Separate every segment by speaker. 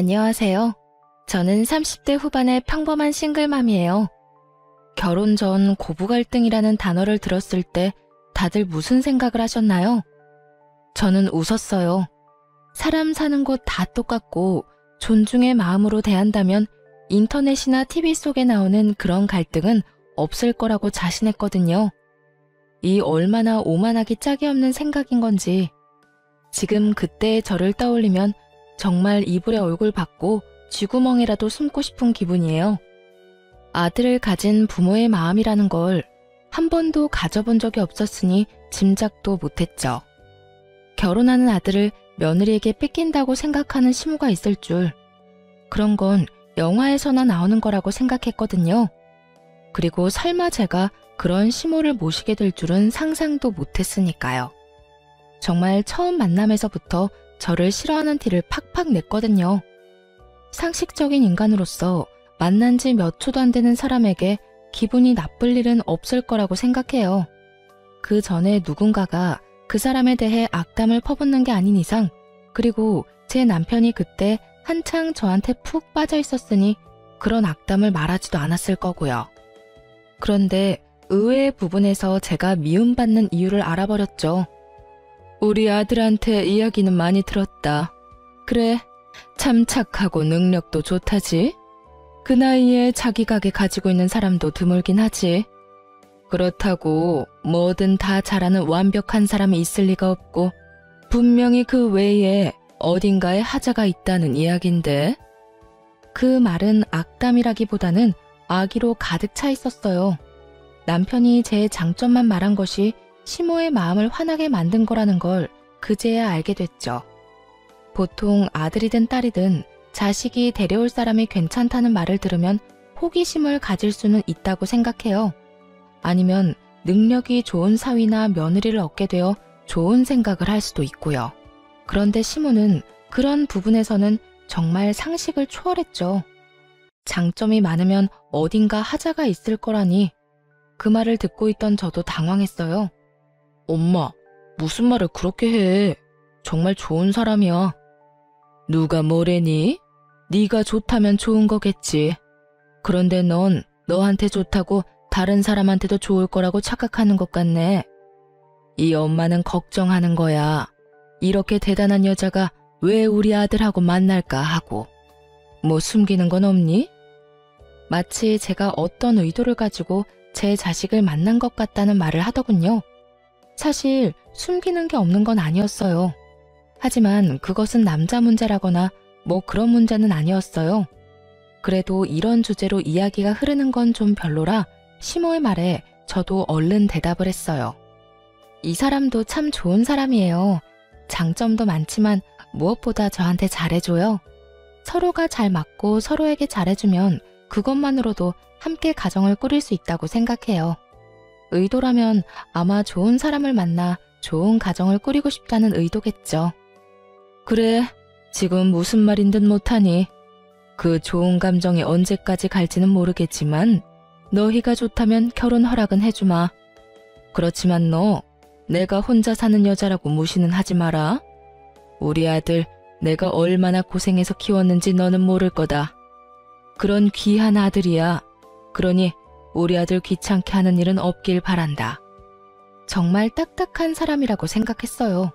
Speaker 1: 안녕하세요. 저는 30대 후반의 평범한 싱글맘이에요. 결혼 전 고부 갈등이라는 단어를 들었을 때 다들 무슨 생각을 하셨나요? 저는 웃었어요. 사람 사는 곳 다 똑같고 존중의 마음으로 대한다면 인터넷이나 TV 속에 나오는 그런 갈등은 없을 거라고 자신했거든요. 이 얼마나 오만하기 짝이 없는 생각인 건지 지금 그때의 저를 떠올리면 정말 이불에 얼굴 받고 쥐구멍이라도 숨고 싶은 기분이에요. 아들을 가진 부모의 마음이라는 걸 한 번도 가져본 적이 없었으니 짐작도 못했죠. 결혼하는 아들을 며느리에게 뺏긴다고 생각하는 시모가 있을 줄, 그런 건 영화에서나 나오는 거라고 생각했거든요. 그리고 설마 제가 그런 시모를 모시게 될 줄은 상상도 못했으니까요. 정말 처음 만남에서부터 저를 싫어하는 티를 팍팍 냈거든요. 상식적인 인간으로서 만난 지 몇 초도 안 되는 사람에게 기분이 나쁠 일은 없을 거라고 생각해요. 그 전에 누군가가 그 사람에 대해 악담을 퍼붓는 게 아닌 이상, 그리고 제 남편이 그때 한창 저한테 푹 빠져 있었으니 그런 악담을 말하지도 않았을 거고요. 그런데 의외의 부분에서 제가 미움받는 이유를 알아버렸죠. 우리 아들한테 이야기는 많이 들었다. 그래, 참 착하고 능력도 좋다지. 그 나이에 자기 가게 가지고 있는 사람도 드물긴 하지. 그렇다고 뭐든 다 잘하는 완벽한 사람이 있을 리가 없고 분명히 그 외에 어딘가에 하자가 있다는 이야긴데. 그 말은 악담이라기보다는 악의로 가득 차 있었어요. 남편이 제 장점만 말한 것이 시모의 마음을 화나게 만든 거라는 걸 그제야 알게 됐죠. 보통 아들이든 딸이든 자식이 데려올 사람이 괜찮다는 말을 들으면 호기심을 가질 수는 있다고 생각해요. 아니면 능력이 좋은 사위나 며느리를 얻게 되어 좋은 생각을 할 수도 있고요. 그런데 시모는 그런 부분에서는 정말 상식을 초월했죠. 장점이 많으면 어딘가 하자가 있을 거라니. 그 말을 듣고 있던 저도 당황했어요. 엄마, 무슨 말을 그렇게 해. 정말 좋은 사람이야. 누가 뭐래니? 네가 좋다면 좋은 거겠지. 그런데 넌 너한테 좋다고 다른 사람한테도 좋을 거라고 착각하는 것 같네. 이 엄마는 걱정하는 거야. 이렇게 대단한 여자가 왜 우리 아들하고 만날까 하고. 뭐 숨기는 건 없니? 마치 제가 어떤 의도를 가지고 제 자식을 만난 것 같다는 말을 하더군요. 사실 숨기는 게 없는 건 아니었어요. 하지만 그것은 남자 문제라거나 뭐 그런 문제는 아니었어요. 그래도 이런 주제로 이야기가 흐르는 건 좀 별로라 시모의 말에 저도 얼른 대답을 했어요. 이 사람도 참 좋은 사람이에요. 장점도 많지만 무엇보다 저한테 잘해줘요. 서로가 잘 맞고 서로에게 잘해주면 그것만으로도 함께 가정을 꾸릴 수 있다고 생각해요. 의도라면 아마 좋은 사람을 만나 좋은 가정을 꾸리고 싶다는 의도겠죠. 그래, 지금 무슨 말인 듯 못하니. 그 좋은 감정이 언제까지 갈지는 모르겠지만 너희가 좋다면 결혼 허락은 해주마. 그렇지만 너 내가 혼자 사는 여자라고 무시는 하지 마라. 우리 아들 내가 얼마나 고생해서 키웠는지 너는 모를 거다. 그런 귀한 아들이야. 그러니 우리 아들 귀찮게 하는 일은 없길 바란다. 정말 딱딱한 사람이라고 생각했어요.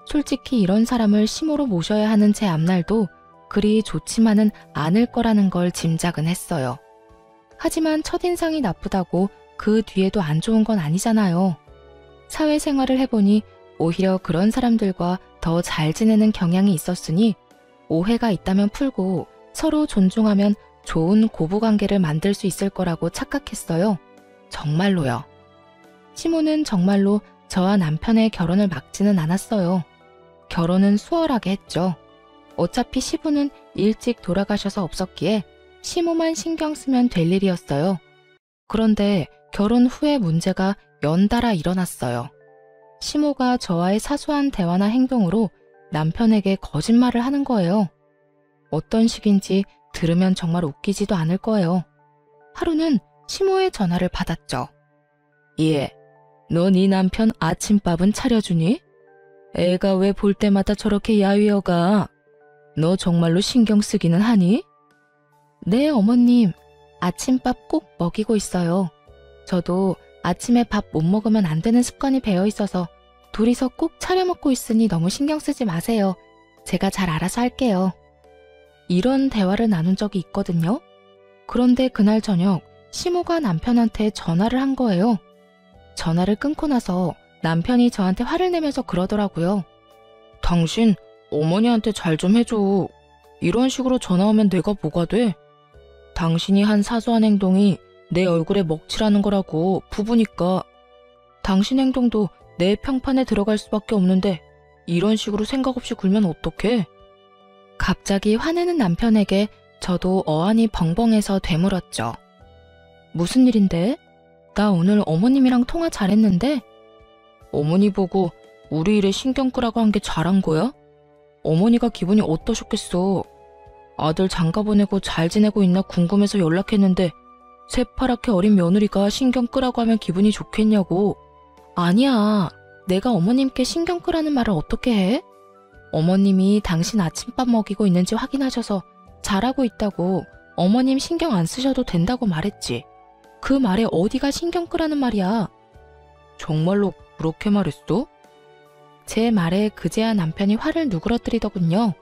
Speaker 1: 솔직히 이런 사람을 시모로 모셔야 하는 제 앞날도 그리 좋지만은 않을 거라는 걸 짐작은 했어요. 하지만 첫인상이 나쁘다고 그 뒤에도 안 좋은 건 아니잖아요. 사회생활을 해보니 오히려 그런 사람들과 더 잘 지내는 경향이 있었으니 오해가 있다면 풀고 서로 존중하면 좋은 고부관계를 만들 수 있을 거라고 착각했어요. 정말로요. 시모는 정말로 저와 남편의 결혼을 막지는 않았어요. 결혼은 수월하게 했죠. 어차피 시부는 일찍 돌아가셔서 없었기에 시모만 신경 쓰면 될 일이었어요. 그런데 결혼 후에 문제가 연달아 일어났어요. 시모가 저와의 사소한 대화나 행동으로 남편에게 거짓말을 하는 거예요. 어떤 식인지 들으면 정말 웃기지도 않을 거예요. 하루는 시모의 전화를 받았죠. 예, 너 네 남편 아침밥은 차려주니? 애가 왜 볼 때마다 저렇게 야위어가? 너 정말로 신경 쓰기는 하니? 네, 어머님. 아침밥 꼭 먹이고 있어요. 저도 아침에 밥 못 먹으면 안 되는 습관이 배어 있어서 둘이서 꼭 차려 먹고 있으니 너무 신경 쓰지 마세요. 제가 잘 알아서 할게요. 이런 대화를 나눈 적이 있거든요. 그런데 그날 저녁 시모가 남편한테 전화를 한 거예요. 전화를 끊고 나서 남편이 저한테 화를 내면서 그러더라고요. 당신 어머니한테 잘 좀 해줘. 이런 식으로 전화 오면 내가 뭐가 돼? 당신이 한 사소한 행동이 내 얼굴에 먹칠하는 거라고 부부니까. 당신 행동도 내 평판에 들어갈 수밖에 없는데 이런 식으로 생각 없이 굴면 어떡해? 갑자기 화내는 남편에게 저도 어안이 벙벙해서 되물었죠. 무슨 일인데? 나 오늘 어머님이랑 통화 잘했는데? 어머니 보고 우리 일에 신경 끄라고 한 게 잘한 거야? 어머니가 기분이 어떠셨겠어? 아들 장가 보내고 잘 지내고 있나 궁금해서 연락했는데 새파랗게 어린 며느리가 신경 끄라고 하면 기분이 좋겠냐고. 아니야. 내가 어머님께 신경 끄라는 말을 어떻게 해? 어머님이 당신 아침밥 먹이고 있는지 확인하셔서 잘하고 있다고 어머님 신경 안 쓰셔도 된다고 말했지. 그 말에 어디가 신경 끄라는 말이야. 정말로 그렇게 말했어? 제 말에 그제야 남편이 화를 누그러뜨리더군요.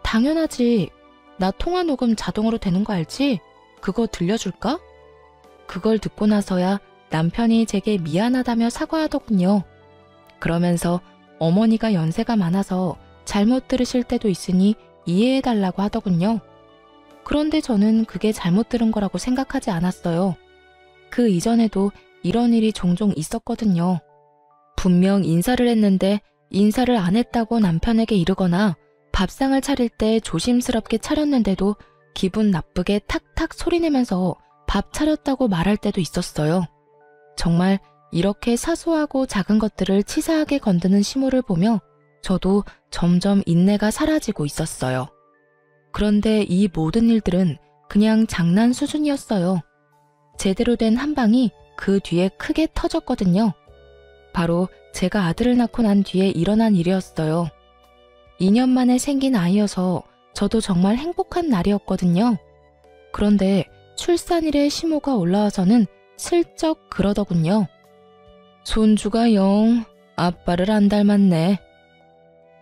Speaker 1: 당연하지. 나 통화 녹음 자동으로 되는 거 알지? 그거 들려줄까? 그걸 듣고 나서야 남편이 제게 미안하다며 사과하더군요. 그러면서 어머니가 연세가 많아서 잘못 들으실 때도 있으니 이해해달라고 하더군요. 그런데 저는 그게 잘못 들은 거라고 생각하지 않았어요. 그 이전에도 이런 일이 종종 있었거든요. 분명 인사를 했는데 인사를 안 했다고 남편에게 이르거나 밥상을 차릴 때 조심스럽게 차렸는데도 기분 나쁘게 탁탁 소리내면서 밥 차렸다고 말할 때도 있었어요. 정말 이렇게 사소하고 작은 것들을 치사하게 건드는 시모를 보며 저도 점점 인내가 사라지고 있었어요. 그런데 이 모든 일들은 그냥 장난 수준이었어요. 제대로 된 한 방이 그 뒤에 크게 터졌거든요. 바로 제가 아들을 낳고 난 뒤에 일어난 일이었어요. 2년 만에 생긴 아이여서 저도 정말 행복한 날이었거든요. 그런데 출산일에 시모가 올라와서는 슬쩍 그러더군요. 손주가 영 아빠를 안 닮았네.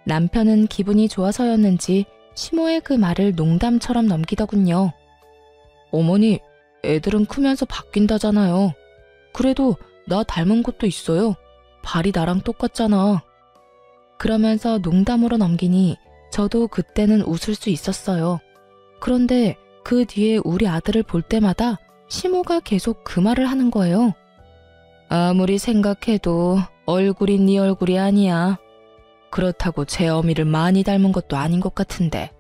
Speaker 1: 남편은 기분이 좋아서였는지 시모의 그 말을 농담처럼 넘기더군요. 어머니, 애들은 크면서 바뀐다잖아요. 그래도 나 닮은 것도 있어요. 발이 나랑 똑같잖아. 그러면서 농담으로 넘기니 저도 그때는 웃을 수 있었어요. 그런데 그 뒤에 우리 아들을 볼 때마다 시모가 계속 그 말을 하는 거예요. 아무리 생각해도 얼굴이 네 얼굴이 아니야. 그렇다고 제 어미를 많이 닮은 것도 아닌 것 같은데.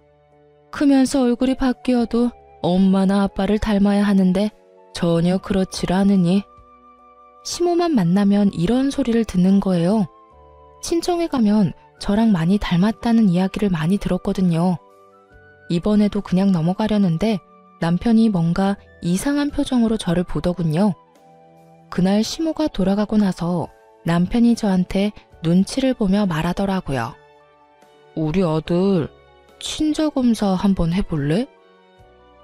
Speaker 1: 크면서 얼굴이 바뀌어도 엄마나 아빠를 닮아야 하는데 전혀 그렇지를 않으니. 시모만 만나면 이런 소리를 듣는 거예요. 친정에 가면 저랑 많이 닮았다는 이야기를 많이 들었거든요. 이번에도 그냥 넘어가려는데 남편이 뭔가 이상한 표정으로 저를 보더군요. 그날 시모가 돌아가고 나서 남편이 저한테 눈치를 보며 말하더라고요. 우리 아들 친자검사 한번 해볼래?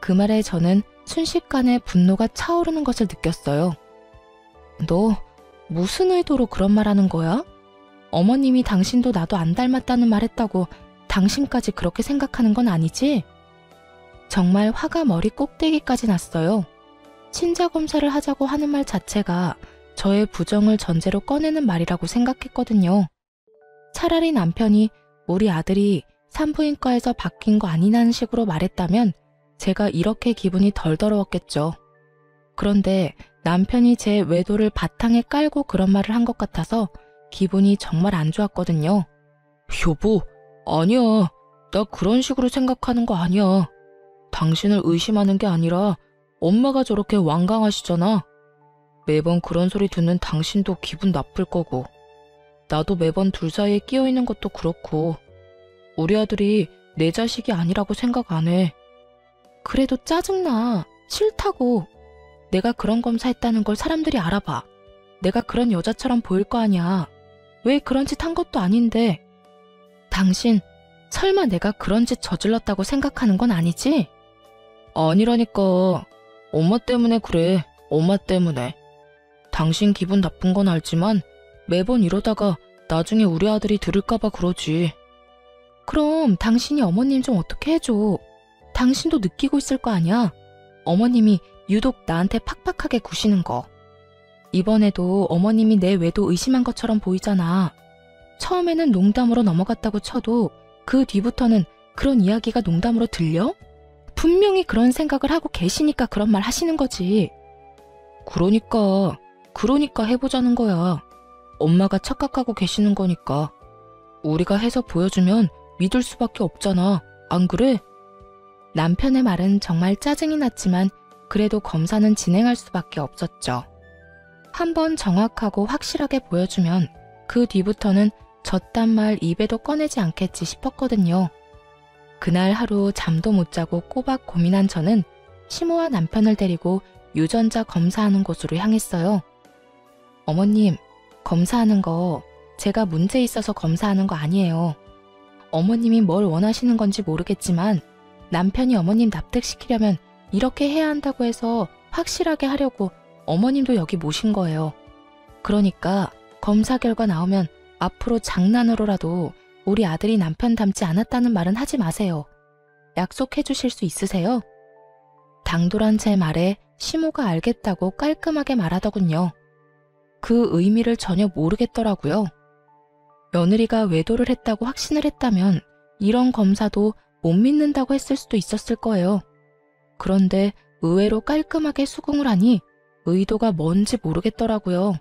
Speaker 1: 그 말에 저는 순식간에 분노가 차오르는 것을 느꼈어요. 너 무슨 의도로 그런 말 하는 거야? 어머님이 당신도 나도 안 닮았다는 말 했다고 당신까지 그렇게 생각하는 건 아니지? 정말 화가 머리 꼭대기까지 났어요. 친자검사를 하자고 하는 말 자체가 저의 부정을 전제로 꺼내는 말이라고 생각했거든요. 차라리 남편이 우리 아들이 산부인과에서 바뀐 거 아니냐는 식으로 말했다면 제가 이렇게 기분이 덜 더러웠겠죠. 그런데 남편이 제 외도를 바탕에 깔고 그런 말을 한 것 같아서 기분이 정말 안 좋았거든요. 여보, 아니야. 나 그런 식으로 생각하는 거 아니야. 당신을 의심하는 게 아니라 엄마가 저렇게 완강하시잖아. 매번 그런 소리 듣는 당신도 기분 나쁠 거고 나도 매번 둘 사이에 끼어 있는 것도 그렇고 우리 아들이 내 자식이 아니라고 생각 안 해. 그래도 짜증나. 싫다고. 내가 그런 검사했다는 걸 사람들이 알아봐. 내가 그런 여자처럼 보일 거 아니야. 왜 그런 짓 한 것도 아닌데. 당신 설마 내가 그런 짓 저질렀다고 생각하는 건 아니지? 아니라니까. 엄마 때문에 그래. 엄마 때문에. 당신 기분 나쁜 건 알지만 매번 이러다가 나중에 우리 아들이 들을까봐 그러지. 그럼 당신이 어머님 좀 어떻게 해줘. 당신도 느끼고 있을 거 아니야. 어머님이 유독 나한테 팍팍하게 구시는 거. 이번에도 어머님이 내 외도 의심한 것처럼 보이잖아. 처음에는 농담으로 넘어갔다고 쳐도 그 뒤부터는 그런 이야기가 농담으로 들려? 분명히 그런 생각을 하고 계시니까 그런 말 하시는 거지. 그러니까 해보자는 거야. 엄마가 착각하고 계시는 거니까. 우리가 해서 보여주면 믿을 수밖에 없잖아. 안 그래? 남편의 말은 정말 짜증이 났지만 그래도 검사는 진행할 수밖에 없었죠. 한번 정확하고 확실하게 보여주면 그 뒤부터는 저딴 말 입에도 꺼내지 않겠지 싶었거든요. 그날 하루 잠도 못 자고 꼬박 고민한 저는 시모와 남편을 데리고 유전자 검사하는 곳으로 향했어요. 어머님, 검사하는 거 제가 문제 있어서 검사하는 거 아니에요. 어머님이 뭘 원하시는 건지 모르겠지만 남편이 어머님 납득시키려면 이렇게 해야 한다고 해서 확실하게 하려고 어머님도 여기 모신 거예요. 그러니까 검사 결과 나오면 앞으로 장난으로라도 우리 아들이 남편 닮지 않았다는 말은 하지 마세요. 약속해 주실 수 있으세요? 당돌한 제 말에 시모가 알겠다고 깔끔하게 말하더군요. 그 의미를 전혀 모르겠더라고요. 며느리가 외도를 했다고 확신을 했다면 이런 검사도 못 믿는다고 했을 수도 있었을 거예요. 그런데 의외로 깔끔하게 수긍을 하니 의도가 뭔지 모르겠더라고요.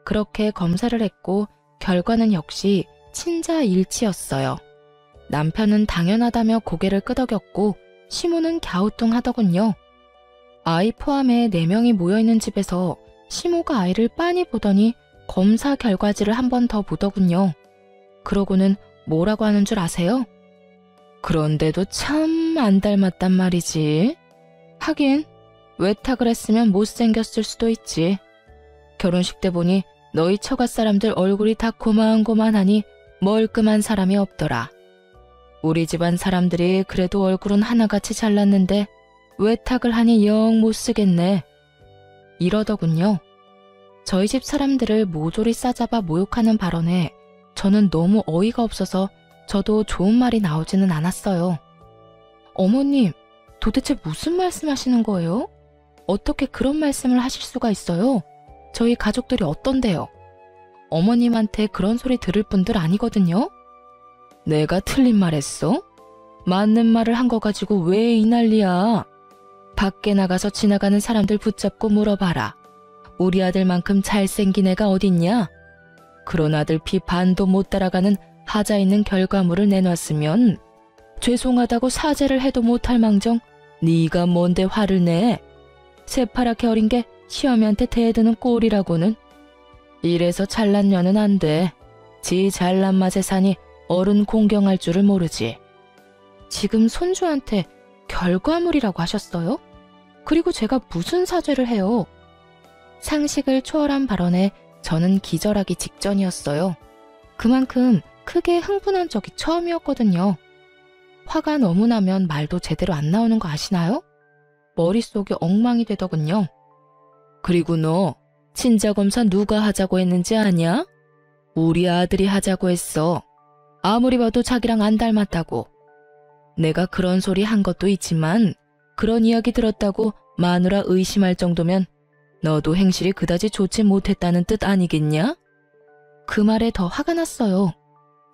Speaker 1: 그렇게 검사를 했고 결과는 역시 친자일치였어요. 남편은 당연하다며 고개를 끄덕였고 시모는 갸우뚱하더군요. 아이 포함해 4명이 모여있는 집에서 시모가 아이를 빤히 보더니 검사 결과지를 한 번 더 보더군요. 그러고는 뭐라고 하는 줄 아세요? 그런데도 참 안 닮았단 말이지. 하긴 외탁을 했으면 못생겼을 수도 있지. 결혼식 때 보니 너희 처가 사람들 얼굴이 다 고만고만하니 멀끔한 사람이 없더라. 우리 집안 사람들이 그래도 얼굴은 하나같이 잘났는데 외탁을 하니 영 못쓰겠네. 이러더군요. 저희 집 사람들을 모조리 싸잡아 모욕하는 발언에 저는 너무 어이가 없어서 저도 좋은 말이 나오지는 않았어요. 어머님, 도대체 무슨 말씀하시는 거예요? 어떻게 그런 말씀을 하실 수가 있어요? 저희 가족들이 어떤데요? 어머님한테 그런 소리 들을 분들 아니거든요? 내가 틀린 말 했어? 맞는 말을 한 거 가지고 왜 이 난리야? 밖에 나가서 지나가는 사람들 붙잡고 물어봐라. 우리 아들만큼 잘생긴 애가 어딨냐? 그런 아들 피 반도 못 따라가는 하자 있는 결과물을 내놨으면 죄송하다고 사죄를 해도 못할 망정 네가 뭔데 화를 내? 새파랗게 어린 게 시어미한테 대드는 꼴이라고는. 이래서 잘난 년은 안 돼. 지 잘난 맛에 사니 어른 공경할 줄을 모르지. 지금 손주한테 결과물이라고 하셨어요? 그리고 제가 무슨 사죄를 해요? 상식을 초월한 발언에 저는 기절하기 직전이었어요. 그만큼 크게 흥분한 적이 처음이었거든요. 화가 너무 나면 말도 제대로 안 나오는 거 아시나요? 머릿속이 엉망이 되더군요. 그리고 너 친자검사 누가 하자고 했는지 아냐? 우리 아들이 하자고 했어. 아무리 봐도 자기랑 안 닮았다고. 내가 그런 소리 한 것도 있지만 그런 이야기 들었다고 마누라 의심할 정도면 너도 행실이 그다지 좋지 못했다는 뜻 아니겠냐? 그 말에 더 화가 났어요.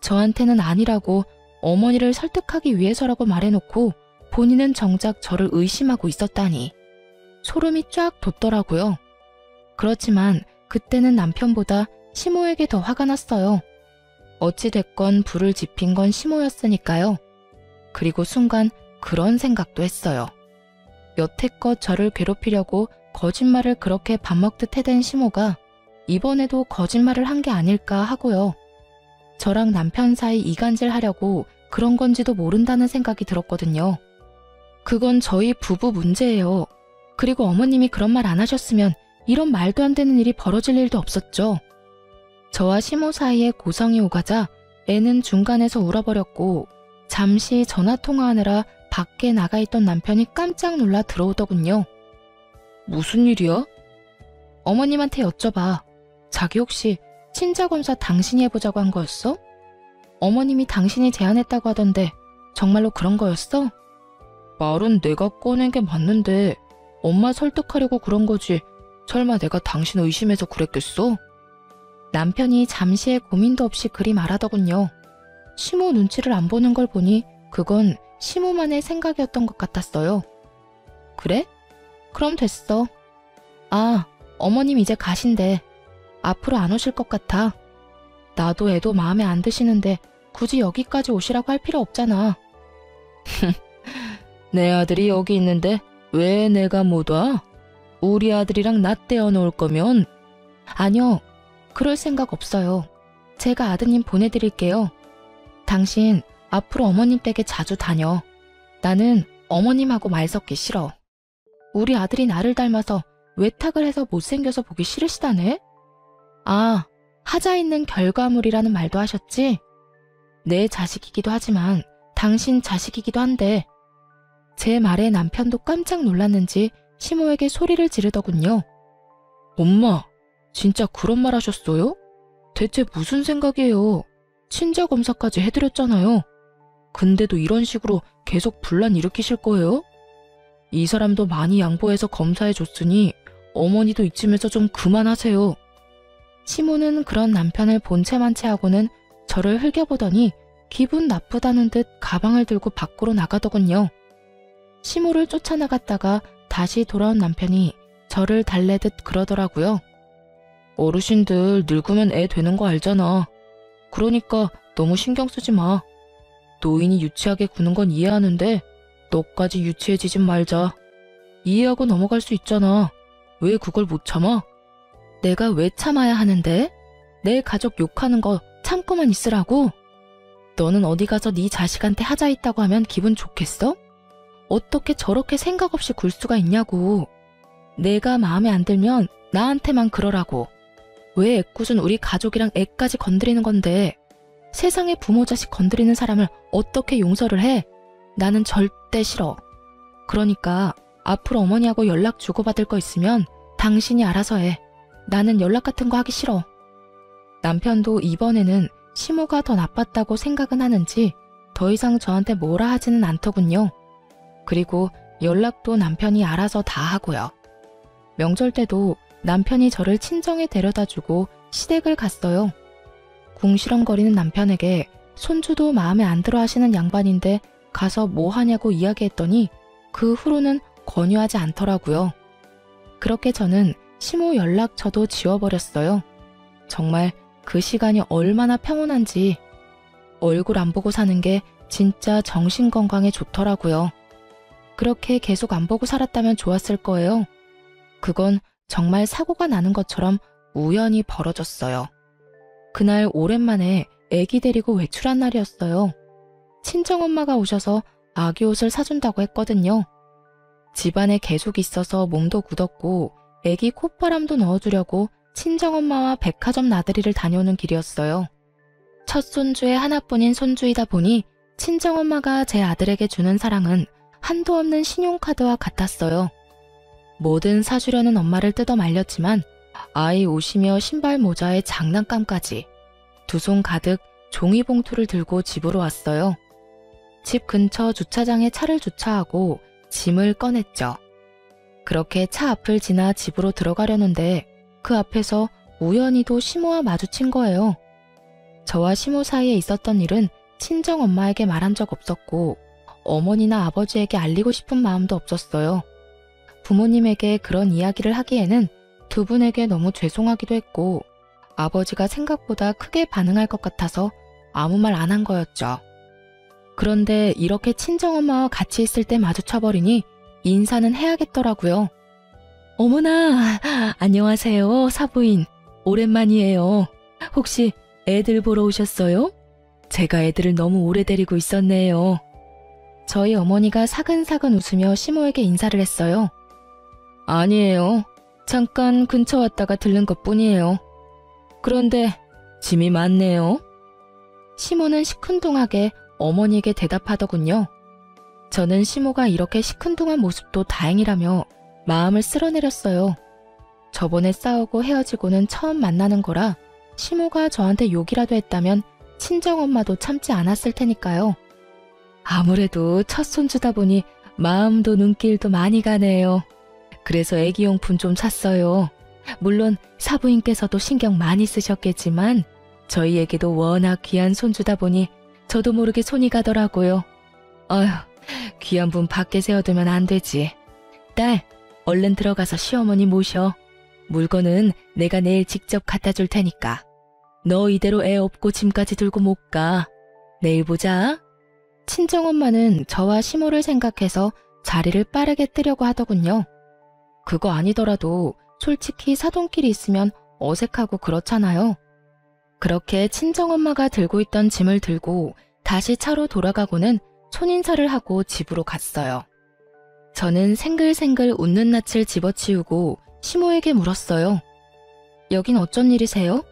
Speaker 1: 저한테는 아니라고 어머니를 설득하기 위해서라고 말해놓고 본인은 정작 저를 의심하고 있었다니. 소름이 쫙 돋더라고요. 그렇지만 그때는 남편보다 시모에게 더 화가 났어요. 어찌됐건 불을 지핀 건 시모였으니까요. 그리고 순간 그런 생각도 했어요. 여태껏 저를 괴롭히려고 거짓말을 그렇게 밥 먹듯 해댄 시모가 이번에도 거짓말을 한 게 아닐까 하고요. 저랑 남편 사이 이간질 하려고 그런 건지도 모른다는 생각이 들었거든요. 그건 저희 부부 문제예요. 그리고 어머님이 그런 말 안 하셨으면 이런 말도 안 되는 일이 벌어질 일도 없었죠. 저와 시모 사이에 고성이 오가자 애는 중간에서 울어버렸고 잠시 전화통화하느라 밖에 나가 있던 남편이 깜짝 놀라 들어오더군요. 무슨 일이야? 어머님한테 여쭤봐. 자기 혹시 친자검사 당신이 해보자고 한 거였어? 어머님이 당신이 제안했다고 하던데 정말로 그런 거였어? 말은 내가 꺼낸 게 맞는데 엄마 설득하려고 그런 거지. 설마 내가 당신 의심해서 그랬겠어? 남편이 잠시의 고민도 없이 그리 말하더군요. 시모 눈치를 안 보는 걸 보니 그건 시모만의 생각이었던 것 같았어요. 그래? 그럼 됐어. 아, 어머님 이제 가신대. 앞으로 안 오실 것 같아. 나도 애도 마음에 안 드시는데 굳이 여기까지 오시라고 할 필요 없잖아. 내 아들이 여기 있는데 왜 내가 못 와? 우리 아들이랑 나 떼어놓을 거면? 아니요, 그럴 생각 없어요. 제가 아드님 보내드릴게요. 당신 앞으로 어머님 댁에 자주 다녀. 나는 어머님하고 말 섞기 싫어. 우리 아들이 나를 닮아서 외탁을 해서 못생겨서 보기 싫으시다네? 아, 하자 있는 결과물이라는 말도 하셨지? 내 자식이기도 하지만 당신 자식이기도 한데. 제 말에 남편도 깜짝 놀랐는지 시모에게 소리를 지르더군요. 엄마, 진짜 그런 말 하셨어요? 대체 무슨 생각이에요? 친자검사까지 해드렸잖아요. 근데도 이런 식으로 계속 분란 일으키실 거예요? 이 사람도 많이 양보해서 검사해줬으니 어머니도 이쯤에서 좀 그만하세요. 시모는 그런 남편을 본체만 채하고는 저를 흘겨보더니 기분 나쁘다는 듯 가방을 들고 밖으로 나가더군요. 시모를 쫓아나갔다가 다시 돌아온 남편이 저를 달래듯 그러더라고요. 어르신들 늙으면 애 되는 거 알잖아. 그러니까 너무 신경 쓰지 마. 노인이 유치하게 구는 건 이해하는데 너까지 유치해지진 말자. 이해하고 넘어갈 수 있잖아. 왜 그걸 못 참아? 내가 왜 참아야 하는데? 내 가족 욕하는 거 참고만 있으라고? 너는 어디 가서 네 자식한테 하자 있다고 하면 기분 좋겠어? 어떻게 저렇게 생각 없이 굴 수가 있냐고. 내가 마음에 안 들면 나한테만 그러라고. 왜 애꿎은 우리 가족이랑 애까지 건드리는 건데. 세상에 부모 자식 건드리는 사람을 어떻게 용서를 해? 나는 절대 싫어. 그러니까 앞으로 어머니하고 연락 주고받을 거 있으면 당신이 알아서 해. 나는 연락 같은 거 하기 싫어. 남편도 이번에는 시모가 더 나빴다고 생각은 하는지 더 이상 저한테 뭐라 하지는 않더군요. 그리고 연락도 남편이 알아서 다 하고요. 명절 때도 남편이 저를 친정에 데려다주고 시댁을 갔어요. 궁시렁거리는 남편에게 손주도 마음에 안 들어 하시는 양반인데 가서 뭐 하냐고 이야기했더니 그 후로는 권유하지 않더라고요. 그렇게 저는 시모 연락처도 지워버렸어요. 정말 그 시간이 얼마나 평온한지. 얼굴 안 보고 사는 게 진짜 정신건강에 좋더라고요. 그렇게 계속 안 보고 살았다면 좋았을 거예요. 그건 정말 사고가 나는 것처럼 우연히 벌어졌어요. 그날 오랜만에 애기 데리고 외출한 날이었어요. 친정엄마가 오셔서 아기 옷을 사준다고 했거든요. 집안에 계속 있어서 몸도 굳었고 애기 콧바람도 넣어주려고 친정엄마와 백화점 나들이를 다녀오는 길이었어요. 첫 손주의 하나뿐인 손주이다 보니 친정엄마가 제 아들에게 주는 사랑은 한도 없는 신용카드와 같았어요. 뭐든 사주려는 엄마를 뜯어 말렸지만 아이 옷이며 신발 모자에 장난감까지 두 손 가득 종이봉투를 들고 집으로 왔어요. 집 근처 주차장에 차를 주차하고 짐을 꺼냈죠. 그렇게 차 앞을 지나 집으로 들어가려는데 그 앞에서 우연히도 시모와 마주친 거예요. 저와 시모 사이에 있었던 일은 친정엄마에게 말한 적 없었고 어머니나 아버지에게 알리고 싶은 마음도 없었어요. 부모님에게 그런 이야기를 하기에는 두 분에게 너무 죄송하기도 했고 아버지가 생각보다 크게 반응할 것 같아서 아무 말 안 한 거였죠. 그런데 이렇게 친정엄마와 같이 있을 때 마주쳐버리니 인사는 해야겠더라고요. 어머나, 안녕하세요, 사부인. 오랜만이에요. 혹시 애들 보러 오셨어요? 제가 애들을 너무 오래 데리고 있었네요. 저희 어머니가 사근사근 웃으며 시모에게 인사를 했어요. 아니에요. 잠깐 근처 왔다가 들른 것뿐이에요. 그런데 짐이 많네요. 시모는 시큰둥하게 어머니에게 대답하더군요. 저는 시모가 이렇게 시큰둥한 모습도 다행이라며 마음을 쓸어내렸어요. 저번에 싸우고 헤어지고는 처음 만나는 거라 시모가 저한테 욕이라도 했다면 친정엄마도 참지 않았을 테니까요. 아무래도 첫 손주다 보니 마음도 눈길도 많이 가네요. 그래서 애기용품 좀 샀어요. 물론 사부인께서도 신경 많이 쓰셨겠지만 저희에게도 워낙 귀한 손주다 보니 저도 모르게 손이 가더라고요. 어휴, 귀한 분 밖에 세워두면 안 되지. 딸, 얼른 들어가서 시어머니 모셔. 물건은 내가 내일 직접 갖다 줄 테니까. 너 이대로 애 업고 짐까지 들고 못 가. 내일 보자. 친정엄마는 저와 시모를 생각해서 자리를 빠르게 뜨려고 하더군요. 그거 아니더라도 솔직히 사돈끼리 있으면 어색하고 그렇잖아요. 그렇게 친정엄마가 들고 있던 짐을 들고 다시 차로 돌아가고는 손인사를 하고 집으로 갔어요. 저는 생글생글 웃는 낯을 집어치우고 시모에게 물었어요. 여긴 어쩐 일이세요?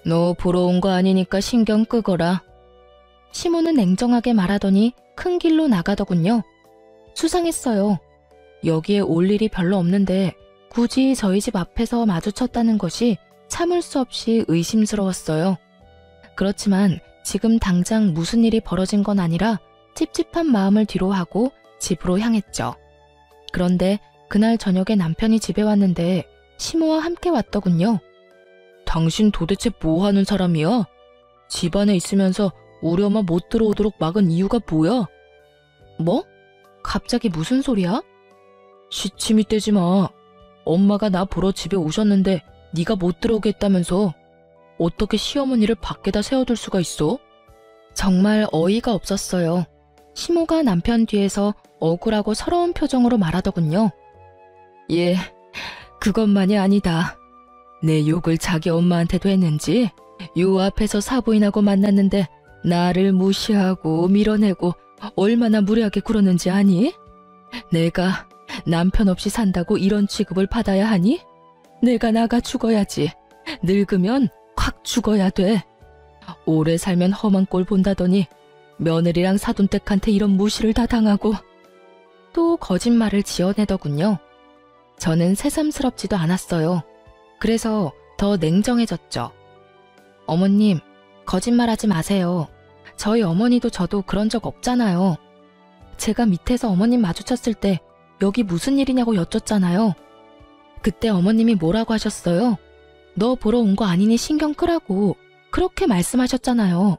Speaker 1: 너 보러 온 거 아니니까 신경 끄거라. 시모는 냉정하게 말하더니 큰 길로 나가더군요. 수상했어요. 여기에 올 일이 별로 없는데 굳이 저희 집 앞에서 마주쳤다는 것이 참을 수 없이 의심스러웠어요. 그렇지만 지금 당장 무슨 일이 벌어진 건 아니라 찝찝한 마음을 뒤로하고 집으로 향했죠. 그런데 그날 저녁에 남편이 집에 왔는데 시모와 함께 왔더군요. 당신 도대체 뭐 하는 사람이야? 집 안에 있으면서 우리 엄마 못 들어오도록 막은 이유가 뭐야? 뭐? 갑자기 무슨 소리야? 시침이 떼지 마. 엄마가 나 보러 집에 오셨는데 네가 못 들어오게 했다면서 어떻게 시어머니를 밖에다 세워둘 수가 있어? 정말 어이가 없었어요. 시모가 남편 뒤에서 억울하고 서러운 표정으로 말하더군요. 예, 그것만이 아니다. 내 욕을 자기 엄마한테도 했는지 요 앞에서 사부인하고 만났는데 나를 무시하고 밀어내고 얼마나 무례하게 굴었는지 아니? 내가 남편 없이 산다고 이런 취급을 받아야 하니? 내가 나가 죽어야지. 늙으면 확 죽어야 돼. 오래 살면 험한 꼴 본다더니 며느리랑 사돈댁한테 이런 무시를 다 당하고 또 거짓말을 지어내더군요. 저는 새삼스럽지도 않았어요. 그래서 더 냉정해졌죠. 어머님, 거짓말하지 마세요. 저희 어머니도 저도 그런 적 없잖아요. 제가 밑에서 어머님 마주쳤을 때 여기 무슨 일이냐고 여쭸잖아요. 그때 어머님이 뭐라고 하셨어요? 너 보러 온 거 아니니 신경 끄라고 그렇게 말씀하셨잖아요.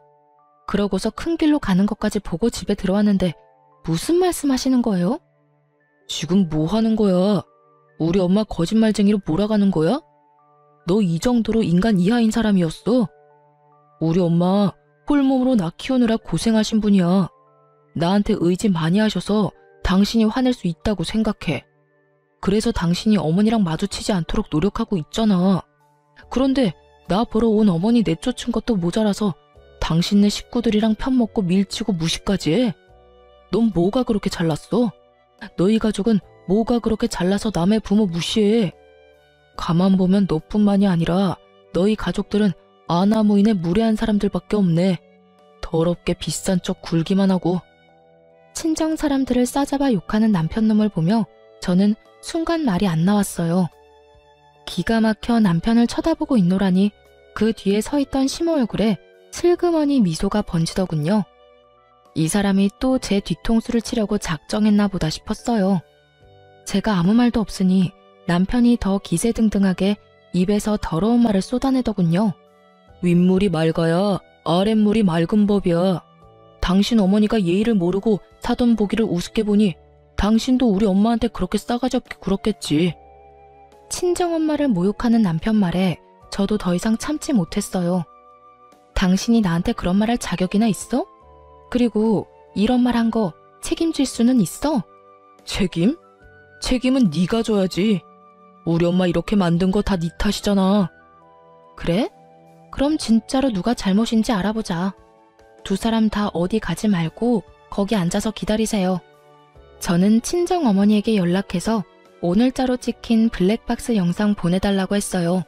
Speaker 1: 그러고서 큰 길로 가는 것까지 보고 집에 들어왔는데 무슨 말씀하시는 거예요? 지금 뭐 하는 거야? 우리 엄마 거짓말쟁이로 몰아가는 거야? 너 이 정도로 인간 이하인 사람이었어? 우리 엄마 홀몸으로 나 키우느라 고생하신 분이야. 나한테 의지 많이 하셔서 당신이 화낼 수 있다고 생각해. 그래서 당신이 어머니랑 마주치지 않도록 노력하고 있잖아. 그런데 나 보러 온 어머니 내쫓은 것도 모자라서 당신네 식구들이랑 편먹고 밀치고 무시까지 해. 넌 뭐가 그렇게 잘났어? 너희 가족은 뭐가 그렇게 잘나서 남의 부모 무시해? 가만 보면 너뿐만이 아니라 너희 가족들은 아나무인의 무례한 사람들밖에 없네. 더럽게 비싼 척 굴기만 하고. 친정 사람들을 싸잡아 욕하는 남편놈을 보며 저는 순간 말이 안 나왔어요. 기가 막혀 남편을 쳐다보고 있노라니 그 뒤에 서 있던 시모 얼굴에 슬그머니 미소가 번지더군요. 이 사람이 또 제 뒤통수를 치려고 작정했나 보다 싶었어요. 제가 아무 말도 없으니 남편이 더 기세등등하게 입에서 더러운 말을 쏟아내더군요. 윗물이 맑아야 아랫물이 맑은 법이야. 당신 어머니가 예의를 모르고 사돈 보기를 우습게 보니 당신도 우리 엄마한테 그렇게 싸가지 없게 굴었겠지. 친정엄마를 모욕하는 남편 말에 저도 더 이상 참지 못했어요. 당신이 나한테 그런 말 할 자격이나 있어? 그리고 이런 말 한 거 책임질 수는 있어? 책임? 책임은 네가 져야지. 우리 엄마 이렇게 만든 거 다 네 탓이잖아. 그래? 그럼 진짜로 누가 잘못인지 알아보자. 두 사람 다 어디 가지 말고 거기 앉아서 기다리세요. 저는 친정어머니에게 연락해서 오늘자로 찍힌 블랙박스 영상 보내달라고 했어요.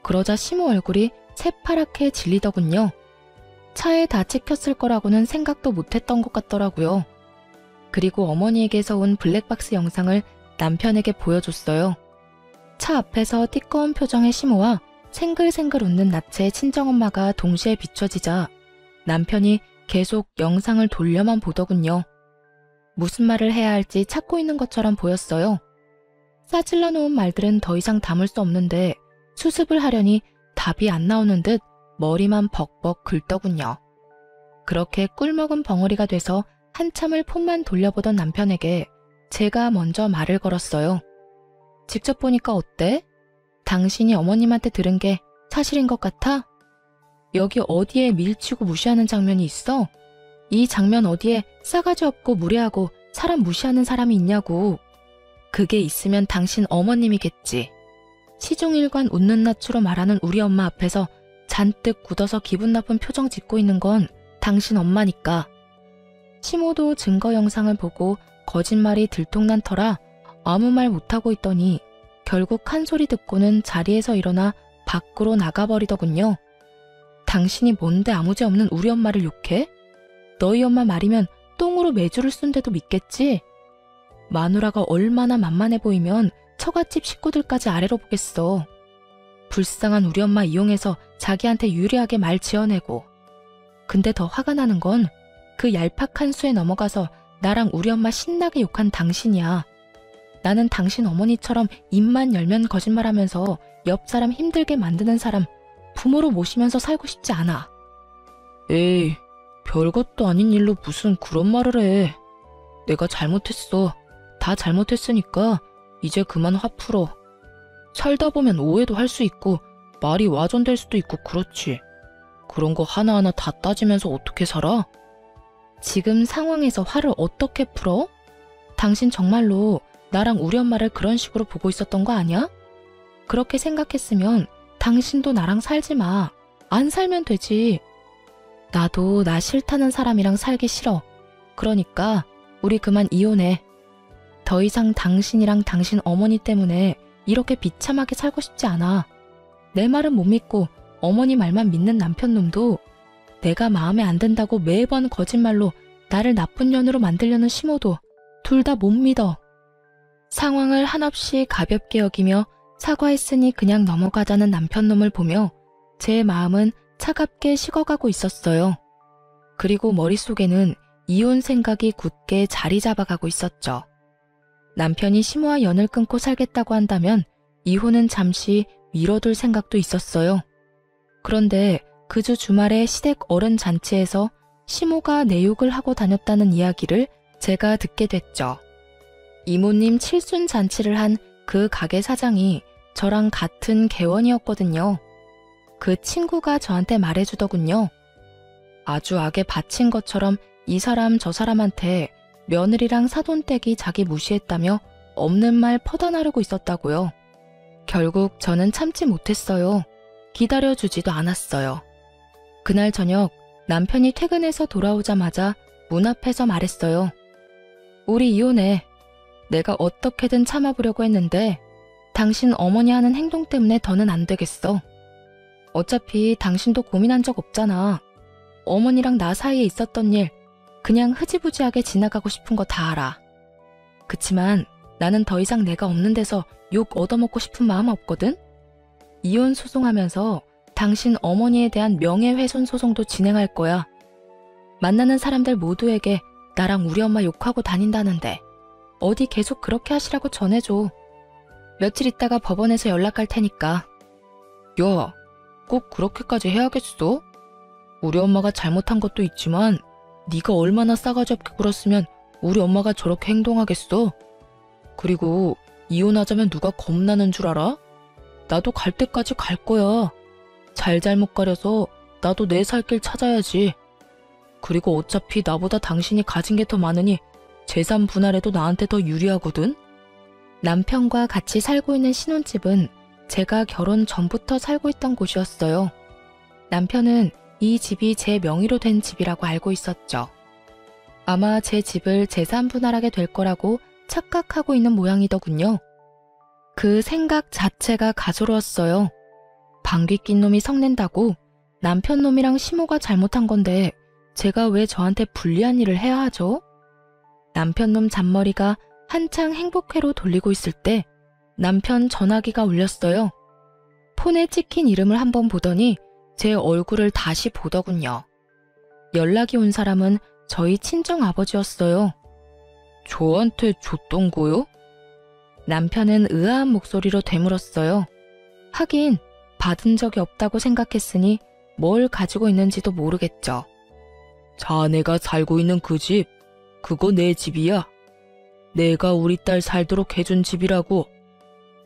Speaker 1: 그러자 시모 얼굴이 새파랗게 질리더군요. 차에 다 찍혔을 거라고는 생각도 못했던 것 같더라고요. 그리고 어머니에게서 온 블랙박스 영상을 남편에게 보여줬어요. 차 앞에서 띠꺼운 표정의 시모와 생글생글 웃는 나체의 친정엄마가 동시에 비춰지자 남편이 계속 영상을 돌려만 보더군요. 무슨 말을 해야 할지 찾고 있는 것처럼 보였어요. 싸질러 놓은 말들은 더 이상 담을 수 없는데 수습을 하려니 답이 안 나오는 듯 머리만 벅벅 긁더군요. 그렇게 꿀먹은 벙어리가 돼서 한참을 폰만 돌려보던 남편에게 제가 먼저 말을 걸었어요. 직접 보니까 어때? 당신이 어머님한테 들은 게 사실인 것 같아? 여기 어디에 밀치고 무시하는 장면이 있어? 이 장면 어디에 싸가지 없고 무례하고 사람 무시하는 사람이 있냐고. 그게 있으면 당신 어머님이겠지. 시종일관 웃는 낯으로 말하는 우리 엄마 앞에서 잔뜩 굳어서 기분 나쁜 표정 짓고 있는 건 당신 엄마니까. 시모도 증거 영상을 보고 거짓말이 들통난 터라 아무 말 못하고 있더니 결국 한 소리 듣고는 자리에서 일어나 밖으로 나가버리더군요. 당신이 뭔데 아무죄 없는 우리 엄마를 욕해? 너희 엄마 말이면 똥으로 매주를 쓴데도 믿겠지? 마누라가 얼마나 만만해 보이면 처갓집 식구들까지 아래로 보겠어. 불쌍한 우리 엄마 이용해서 자기한테 유리하게 말 지어내고. 근데 더 화가 나는 건 그 얄팍한 수에 넘어가서 나랑 우리 엄마 신나게 욕한 당신이야. 나는 당신 어머니처럼 입만 열면 거짓말하면서 옆 사람 힘들게 만드는 사람 부모로 모시면서 살고 싶지 않아. 에이, 별것도 아닌 일로 무슨 그런 말을 해. 내가 잘못했어. 다 잘못했으니까 이제 그만 화 풀어. 살다 보면 오해도 할 수 있고 말이 와전될 수도 있고 그렇지. 그런 거 하나하나 다 따지면서 어떻게 살아? 지금 상황에서 화를 어떻게 풀어? 당신 정말로 나랑 우리 엄마를 그런 식으로 보고 있었던 거 아니야? 그렇게 생각했으면 당신도 나랑 살지 마. 안 살면 되지. 나도 나 싫다는 사람이랑 살기 싫어. 그러니까 우리 그만 이혼해. 더 이상 당신이랑 당신 어머니 때문에 이렇게 비참하게 살고 싶지 않아. 내 말은 못 믿고 어머니 말만 믿는 남편놈도 내가 마음에 안 든다고 매번 거짓말로 나를 나쁜 년으로 만들려는 시모도 둘 다 못 믿어. 상황을 한없이 가볍게 여기며 사과했으니 그냥 넘어가자는 남편놈을 보며 제 마음은 차갑게 식어가고 있었어요. 그리고 머릿속에는 이혼 생각이 굳게 자리 잡아가고 있었죠. 남편이 시모와 연을 끊고 살겠다고 한다면 이혼은 잠시 미뤄둘 생각도 있었어요. 그런데 그 주 주말에 시댁 어른 잔치에서 시모가 내욕을 하고 다녔다는 이야기를 제가 듣게 됐죠. 이모님 칠순 잔치를 한 그 가게 사장이 저랑 같은 개원이었거든요. 그 친구가 저한테 말해주더군요. 아주 악에 바친 것처럼 이 사람 저 사람한테 며느리랑 사돈댁이 자기 무시했다며 없는 말 퍼다 나르고 있었다고요. 결국 저는 참지 못했어요. 기다려주지도 않았어요. 그날 저녁 남편이 퇴근해서 돌아오자마자 문 앞에서 말했어요. 우리 이혼해. 내가 어떻게든 참아보려고 했는데 당신 어머니 하는 행동 때문에 더는 안 되겠어. 어차피 당신도 고민한 적 없잖아. 어머니랑 나 사이에 있었던 일 그냥 흐지부지하게 지나가고 싶은 거 다 알아. 그치만 나는 더 이상 내가 없는 데서 욕 얻어먹고 싶은 마음 없거든? 이혼 소송하면서 당신 어머니에 대한 명예훼손 소송도 진행할 거야. 만나는 사람들 모두에게 나랑 우리 엄마 욕하고 다닌다는데 어디 계속 그렇게 하시라고 전해줘. 며칠 있다가 법원에서 연락할 테니까. 야, 꼭 그렇게까지 해야겠어? 우리 엄마가 잘못한 것도 있지만 네가 얼마나 싸가지 없게 굴었으면 우리 엄마가 저렇게 행동하겠어? 그리고 이혼하자면 누가 겁나는 줄 알아? 나도 갈 때까지 갈 거야. 잘잘못 가려서 나도 내 살 길 찾아야지. 그리고 어차피 나보다 당신이 가진 게 더 많으니 재산 분할해도 나한테 더 유리하거든? 남편과 같이 살고 있는 신혼집은 제가 결혼 전부터 살고 있던 곳이었어요. 남편은 이 집이 제 명의로 된 집이라고 알고 있었죠. 아마 제 집을 재산 분할하게 될 거라고 착각하고 있는 모양이더군요. 그 생각 자체가 가소로웠어요. 방귀 낀 놈이 성낸다고 남편 놈이랑 시모가 잘못한 건데 제가 왜 저한테 불리한 일을 해야 하죠? 남편 놈 잔머리가 한창 행복회로 돌리고 있을 때 남편 전화기가 울렸어요. 폰에 찍힌 이름을 한번 보더니 제 얼굴을 다시 보더군요. 연락이 온 사람은 저희 친정 아버지였어요. 저한테 줬던 거요? 남편은 의아한 목소리로 되물었어요. 하긴 받은 적이 없다고 생각했으니 뭘 가지고 있는지도 모르겠죠. 자네가 살고 있는 그 집, 그거 내 집이야. 내가 우리 딸 살도록 해준 집이라고.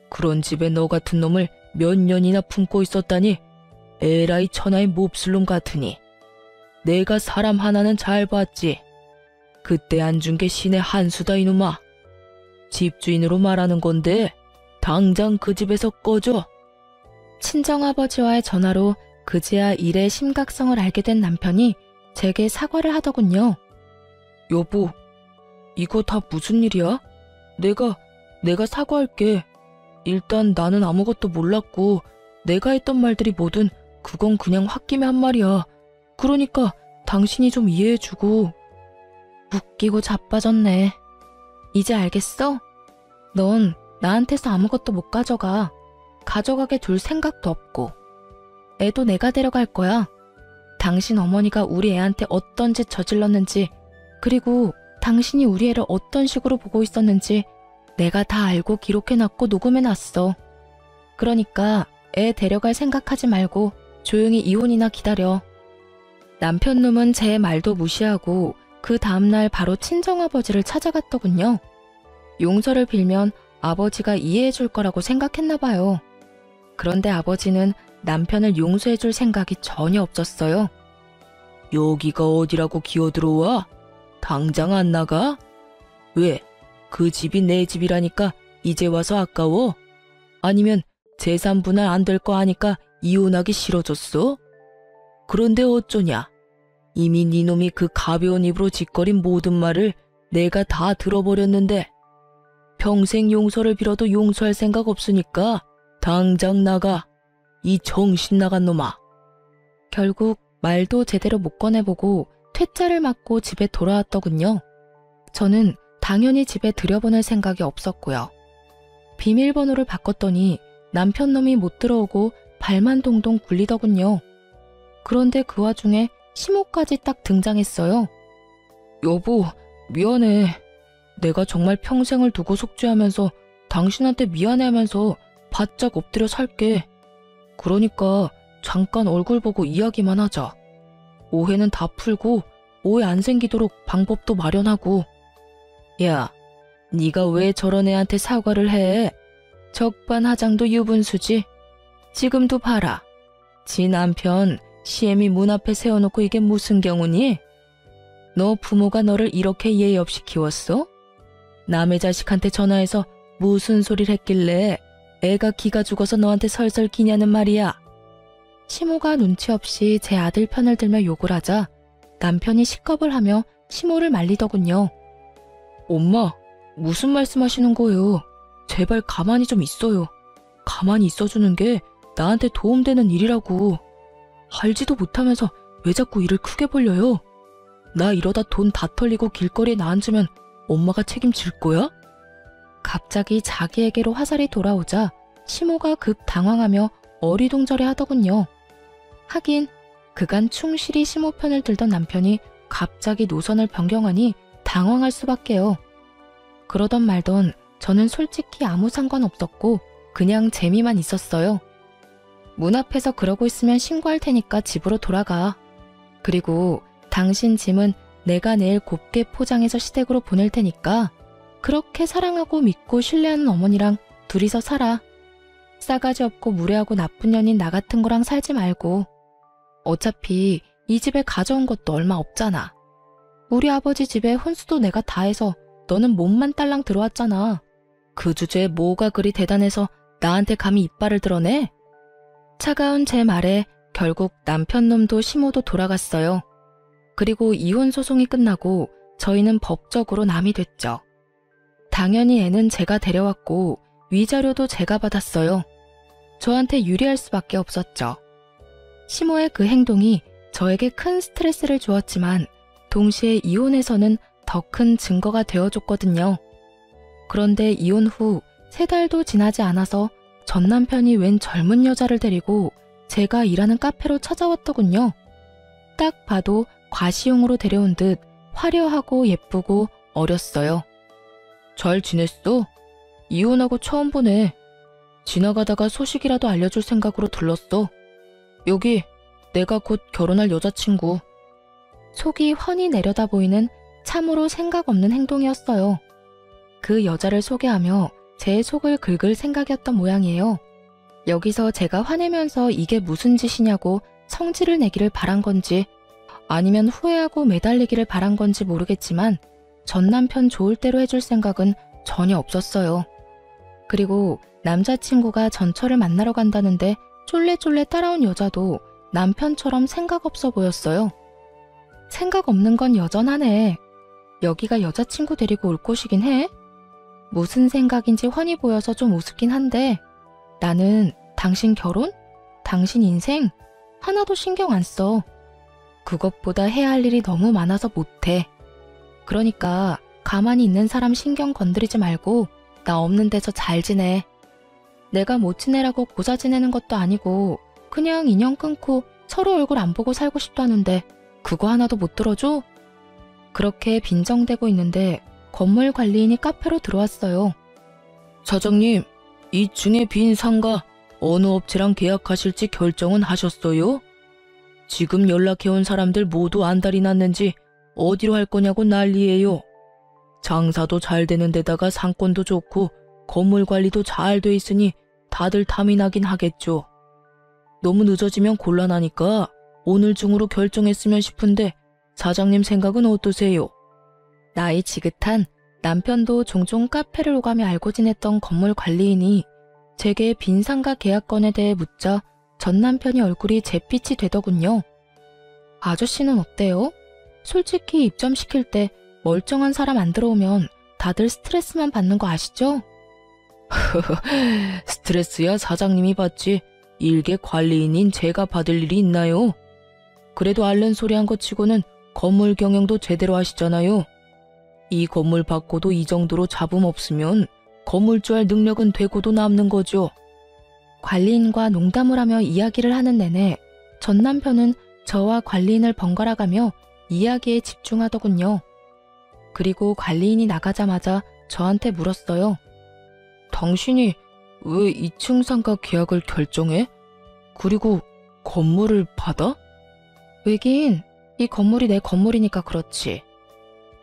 Speaker 1: 그런 집에 너 같은 놈을 몇 년이나 품고 있었다니 에라이 천하의 몹쓸 놈 같으니. 내가 사람 하나는 잘 봤지. 그때 안 준 게 신의 한 수다 이놈아. 집주인으로 말하는 건데 당장 그 집에서 꺼져. 친정아버지와의 전화로 그제야 일의 심각성을 알게 된 남편이 제게 사과를 하더군요. 여보, 이거 다 무슨 일이야? 내가 사과할게. 일단 나는 아무것도 몰랐고 내가 했던 말들이 뭐든 그건 그냥 홧김에 한 말이야. 그러니까 당신이 좀 이해해주고. 웃기고 자빠졌네. 이제 알겠어? 넌 나한테서 아무것도 못 가져가. 가져가게 둘 생각도 없고. 애도 내가 데려갈 거야. 당신 어머니가 우리 애한테 어떤 짓 저질렀는지, 그리고 당신이 우리 애를 어떤 식으로 보고 있었는지 내가 다 알고 기록해놨고 녹음해놨어. 그러니까 애 데려갈 생각하지 말고 조용히 이혼이나 기다려. 남편 놈은 제 말도 무시하고 그 다음날 바로 친정아버지를 찾아갔더군요. 용서를 빌면 아버지가 이해해줄 거라고 생각했나 봐요. 그런데 아버지는 남편을 용서해줄 생각이 전혀 없었어요. 여기가 어디라고 기어들어와? 당장 안 나가? 왜? 그 집이 내 집이라니까 이제 와서 아까워? 아니면 재산 분할 안 될 거 아니까 이혼하기 싫어졌어? 그런데 어쩌냐? 이미 네 놈이 그 가벼운 입으로 짓거린 모든 말을 내가 다 들어버렸는데 평생 용서를 빌어도 용서할 생각 없으니까 당장 나가. 이 정신 나간 놈아. 결국 말도 제대로 못 꺼내보고 퇴짜를 맞고 집에 돌아왔더군요. 저는 당연히 집에 들여보낼 생각이 없었고요. 비밀번호를 바꿨더니 남편 놈이 못 들어오고 발만 동동 굴리더군요. 그런데 그 와중에 시모까지 딱 등장했어요. 여보, 미안해. 내가 정말 평생을 두고 속죄하면서 당신한테 미안해하면서 바짝 엎드려 살게. 그러니까 잠깐 얼굴 보고 이야기만 하자. 오해는 다 풀고 오해 안 생기도록 방법도 마련하고. 야, 네가 왜 저런 애한테 사과를 해? 적반하장도 유분수지. 지금도 봐라. 지 남편 시애미 문 앞에 세워놓고 이게 무슨 경우니? 너 부모가 너를 이렇게 예의 없이 키웠어? 남의 자식한테 전화해서 무슨 소리를 했길래 애가 기가 죽어서 너한테 설설 기냐는 말이야. 시모가 눈치 없이 제 아들 편을 들며 욕을 하자 남편이 식겁을 하며 시모를 말리더군요. 엄마, 무슨 말씀하시는 거예요? 제발 가만히 좀 있어요. 가만히 있어주는 게 나한테 도움되는 일이라고. 알지도 못하면서 왜 자꾸 일을 크게 벌려요? 나 이러다 돈 다 털리고 길거리에 나앉으면 엄마가 책임질 거야? 갑자기 자기에게로 화살이 돌아오자 시모가 급 당황하며 어리둥절해 하더군요. 하긴 그간 충실히 시모 편을 들던 남편이 갑자기 노선을 변경하니 당황할 수밖에요. 그러던 말던 저는 솔직히 아무 상관없었고 그냥 재미만 있었어요. 문 앞에서 그러고 있으면 신고할 테니까 집으로 돌아가. 그리고 당신 짐은 내가 내일 곱게 포장해서 시댁으로 보낼 테니까 그렇게 사랑하고 믿고 신뢰하는 어머니랑 둘이서 살아. 싸가지 없고 무례하고 나쁜 년인 나 같은 거랑 살지 말고. 어차피 이 집에 가져온 것도 얼마 없잖아. 우리 아버지 집에 혼수도 내가 다 해서 너는 몸만 딸랑 들어왔잖아. 그 주제에 뭐가 그리 대단해서 나한테 감히 이빨을 드러내? 차가운 제 말에 결국 남편 놈도 시모도 돌아갔어요. 그리고 이혼 소송이 끝나고 저희는 법적으로 남이 됐죠. 당연히 애는 제가 데려왔고 위자료도 제가 받았어요. 저한테 유리할 수밖에 없었죠. 시모의 그 행동이 저에게 큰 스트레스를 주었지만 동시에 이혼에서는 더 큰 증거가 되어줬거든요. 그런데 이혼 후 3달도 지나지 않아서 전 남편이 웬 젊은 여자를 데리고 제가 일하는 카페로 찾아왔더군요. 딱 봐도 과시용으로 데려온 듯 화려하고 예쁘고 어렸어요. 잘 지냈어? 이혼하고 처음 보네. 지나가다가 소식이라도 알려줄 생각으로 들렀어. 여기 내가 곧 결혼할 여자친구. 속이 훤히 내려다 보이는 참으로 생각 없는 행동이었어요. 그 여자를 소개하며 제 속을 긁을 생각이었던 모양이에요. 여기서 제가 화내면서 이게 무슨 짓이냐고 성질을 내기를 바란 건지 아니면 후회하고 매달리기를 바란 건지 모르겠지만 전 남편 좋을 대로 해줄 생각은 전혀 없었어요. 그리고 남자친구가 전철을 만나러 간다는데 쫄래쫄래 따라온 여자도 남편처럼 생각 없어 보였어요. 생각 없는 건 여전하네. 여기가 여자친구 데리고 올 곳이긴 해. 무슨 생각인지 훤히 보여서 좀 우습긴 한데 나는 당신 결혼? 당신 인생? 하나도 신경 안 써. 그것보다 해야 할 일이 너무 많아서 못해. 그러니까 가만히 있는 사람 신경 건드리지 말고 나 없는 데서 잘 지내. 내가 못 지내라고 고사 지내는 것도 아니고 그냥 인연 끊고 서로 얼굴 안 보고 살고 싶다는데 그거 하나도 못 들어줘? 그렇게 빈정대고 있는데 건물 관리인이 카페로 들어왔어요. 사장님, 2층에 빈 상가 어느 업체랑 계약하실지 결정은 하셨어요? 지금 연락해온 사람들 모두 안달이 났는지 어디로 할 거냐고 난리예요. 장사도 잘 되는 데다가 상권도 좋고 건물 관리도 잘 돼 있으니 다들 탐이 나긴 하겠죠. 너무 늦어지면 곤란하니까 오늘 중으로 결정했으면 싶은데 사장님 생각은 어떠세요? 나이 지긋한 남편도 종종 카페를 오가며 알고 지냈던 건물 관리인이 제게 빈상가 계약건에 대해 묻자 전 남편이 얼굴이 잿빛이 되더군요. 아저씨는 어때요? 솔직히 입점시킬 때 멀쩡한 사람 안 들어오면 다들 스트레스만 받는 거 아시죠? 스트레스야 사장님이 받지 일개 관리인인 제가 받을 일이 있나요? 그래도 앓는 소리 한 거 치고는 건물 경영도 제대로 하시잖아요. 이 건물 받고도 이 정도로 잡음 없으면 건물주 할 능력은 되고도 남는 거죠. 관리인과 농담을 하며 이야기를 하는 내내 전 남편은 저와 관리인을 번갈아가며 이야기에 집중하더군요. 그리고 관리인이 나가자마자 저한테 물었어요. 당신이 왜 2층 상가 계약을 결정해? 그리고 건물을 받아? 왜긴 이 건물이 내 건물이니까 그렇지.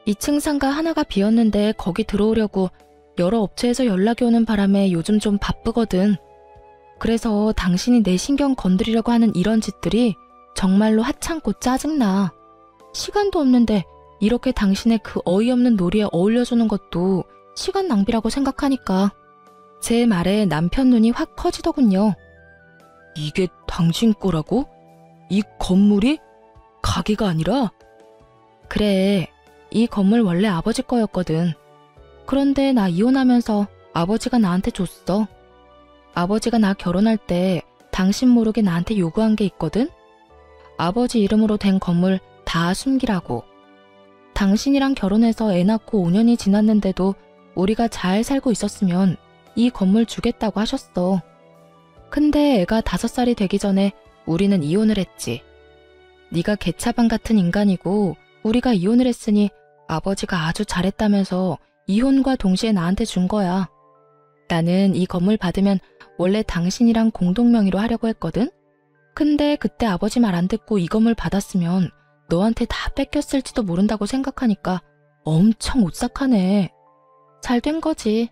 Speaker 1: 2층 상가 하나가 비었는데 거기 들어오려고 여러 업체에서 연락이 오는 바람에 요즘 좀 바쁘거든. 그래서 당신이 내 신경 건드리려고 하는 이런 짓들이 정말로 하찮고 짜증나. 시간도 없는데 이렇게 당신의 그 어이없는 놀이에 어울려주는 것도 시간 낭비라고 생각하니까. 제 말에 남편 눈이 확 커지더군요. 이게 당신 거라고? 이 건물이? 가게가 아니라? 그래, 이 건물 원래 아버지 거였거든. 그런데 나 이혼하면서 아버지가 나한테 줬어. 아버지가 나 결혼할 때 당신 모르게 나한테 요구한 게 있거든? 아버지 이름으로 된 건물 다 숨기라고. 당신이랑 결혼해서 애 낳고 5년이 지났는데도 우리가 잘 살고 있었으면 이 건물 주겠다고 하셨어. 근데 애가 5살이 되기 전에 우리는 이혼을 했지. 네가 개차반 같은 인간이고 우리가 이혼을 했으니 아버지가 아주 잘했다면서 이혼과 동시에 나한테 준 거야. 나는 이 건물 받으면 원래 당신이랑 공동명의로 하려고 했거든? 근데 그때 아버지 말 안 듣고 이 건물 받았으면 너한테 다 뺏겼을지도 모른다고 생각하니까 엄청 오싹하네. 잘 된 거지.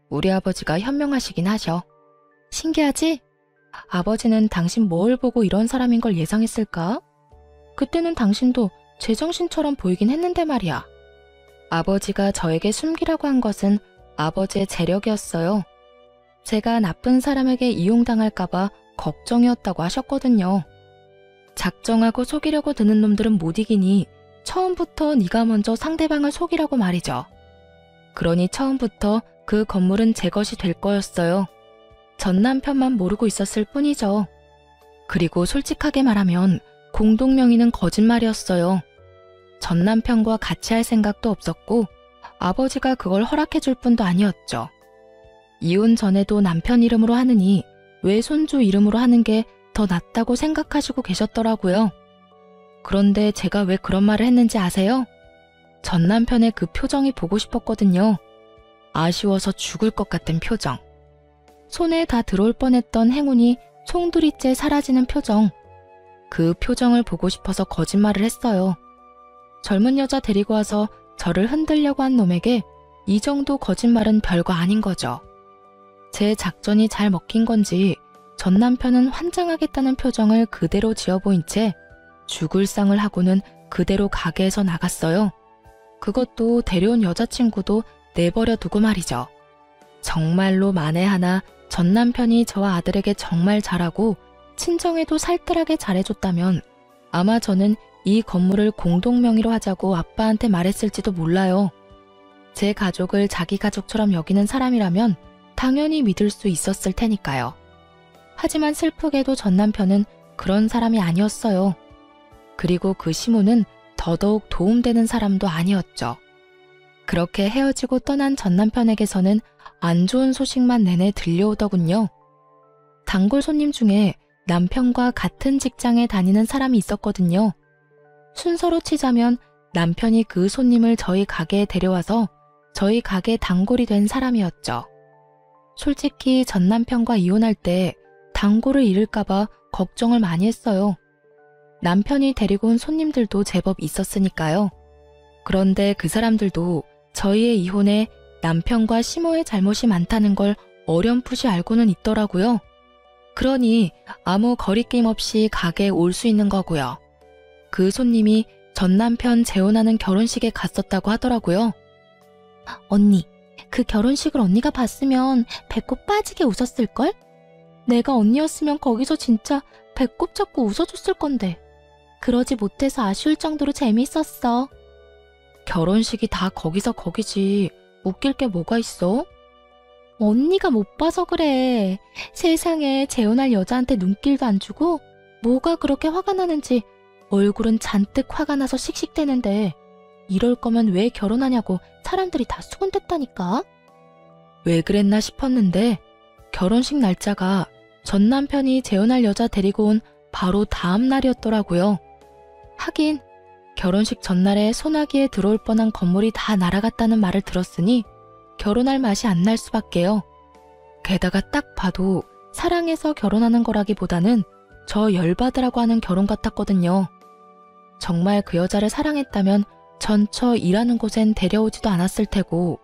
Speaker 1: 우리 아버지가 현명하시긴 하셔. 신기하지? 아버지는 당신 뭘 보고 이런 사람인 걸 예상했을까? 그때는 당신도 제정신처럼 보이긴 했는데 말이야. 아버지가 저에게 숨기라고 한 것은 아버지의 재력이었어요. 제가 나쁜 사람에게 이용당할까봐 걱정이었다고 하셨거든요. 작정하고 속이려고 드는 놈들은 못 이기니 처음부터 네가 먼저 상대방을 속이라고 말이죠. 그러니 처음부터 그 건물은 제 것이 될 거였어요. 전 남편만 모르고 있었을 뿐이죠. 그리고 솔직하게 말하면 공동명의는 거짓말이었어요. 전 남편과 같이 할 생각도 없었고 아버지가 그걸 허락해 줄 뿐도 아니었죠. 이혼 전에도 남편 이름으로 하느니 외손주 이름으로 하는 게 더 낫다고 생각하시고 계셨더라고요. 그런데 제가 왜 그런 말을 했는지 아세요? 전 남편의 그 표정이 보고 싶었거든요. 아쉬워서 죽을 것 같은 표정. 손에 다 들어올 뻔했던 행운이 송두리째 사라지는 표정. 그 표정을 보고 싶어서 거짓말을 했어요. 젊은 여자 데리고 와서 저를 흔들려고 한 놈에게 이 정도 거짓말은 별거 아닌 거죠. 제 작전이 잘 먹힌 건지 전 남편은 환장하겠다는 표정을 그대로 지어 보인 채 죽을 상을 하고는 그대로 가게에서 나갔어요. 그것도 데려온 여자친구도 내버려 두고 말이죠. 정말로 만에 하나 전 남편이 저와 아들에게 정말 잘하고 친정에도 살뜰하게 잘해줬다면 아마 저는 이 건물을 공동명의로 하자고 아빠한테 말했을지도 몰라요. 제 가족을 자기 가족처럼 여기는 사람이라면 당연히 믿을 수 있었을 테니까요. 하지만 슬프게도 전 남편은 그런 사람이 아니었어요. 그리고 그 시모는 더더욱 도움되는 사람도 아니었죠. 그렇게 헤어지고 떠난 전 남편에게서는 안 좋은 소식만 내내 들려오더군요. 단골 손님 중에 남편과 같은 직장에 다니는 사람이 있었거든요. 순서로 치자면 남편이 그 손님을 저희 가게에 데려와서 저희 가게 단골이 된 사람이었죠. 솔직히 전 남편과 이혼할 때 단골을 잃을까봐 걱정을 많이 했어요. 남편이 데리고 온 손님들도 제법 있었으니까요. 그런데 그 사람들도 저희의 이혼에 남편과 시모의 잘못이 많다는 걸 어렴풋이 알고는 있더라고요. 그러니 아무 거리낌 없이 가게에 올 수 있는 거고요. 그 손님이 전 남편 재혼하는 결혼식에 갔었다고 하더라고요. 언니, 그 결혼식을 언니가 봤으면 배꼽 빠지게 웃었을걸? 내가 언니였으면 거기서 진짜 배꼽 잡고 웃어줬을 건데. 그러지 못해서 아쉬울 정도로 재밌었어. 결혼식이 다 거기서 거기지. 웃길 게 뭐가 있어? 언니가 못 봐서 그래. 세상에 재혼할 여자한테 눈길도 안 주고 뭐가 그렇게 화가 나는지 얼굴은 잔뜩 화가 나서 씩씩대는데 이럴 거면 왜 결혼하냐고 사람들이 다 수군댔다니까. 왜 그랬나 싶었는데 결혼식 날짜가 전 남편이 재혼할 여자 데리고 온 바로 다음 날이었더라고요. 하긴 결혼식 전날에 소나기에 들어올 뻔한 건물이 다 날아갔다는 말을 들었으니 결혼할 맛이 안 날 수밖에요. 게다가 딱 봐도 사랑해서 결혼하는 거라기보다는 저 열받으라고 하는 결혼 같았거든요. 정말 그 여자를 사랑했다면 전처 일하는 곳엔 데려오지도 않았을 테고